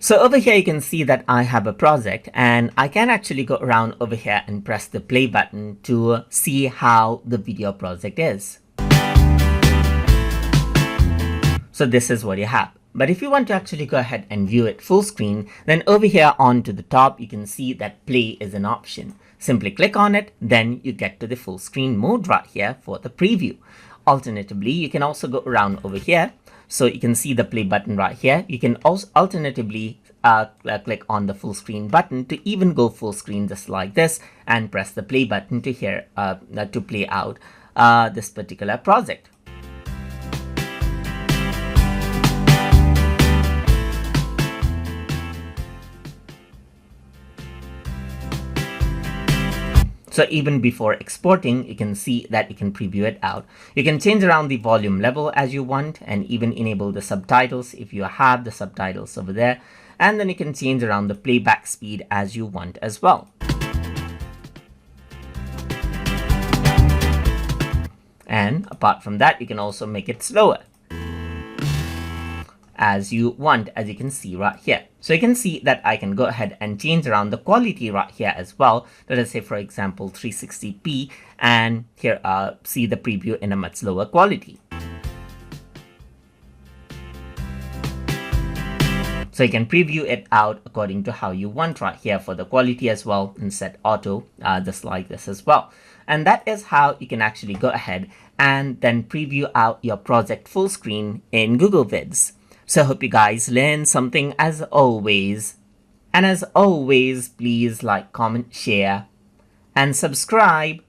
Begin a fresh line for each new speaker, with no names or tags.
So over here, you can see that I have a project, and I can actually go around over here and press the play button to see how the video project is. So this is what you have. But if you want to actually go ahead and view it full screen, then over here on to the top, you can see that play is an option. Simply click on it, then you get to the full screen mode right here for the preview. Alternatively, you can also go around over here. So you can see the play button right here. You can also alternatively click on the full screen button to even go full screen just like this and press the play button to play out this particular project. So even before exporting, you can see that you can preview it out. You can change around the volume level as you want and even enable the subtitles if you have the subtitles over there. And then you can change around the playback speed as you want as well. And apart from that, you can also make it slower as you want, as you can see right here. So you can see that I can go ahead and change around the quality right here as well. Let us say, for example, 360p, and here see the preview in a much lower quality. So you can preview it out according to how you want right here for the quality as well, and set auto just like this as well. And that is how you can actually go ahead and then preview out your project full screen in Google Vids. So I hope you guys learned something as always. And as always, please like, comment, share, and subscribe.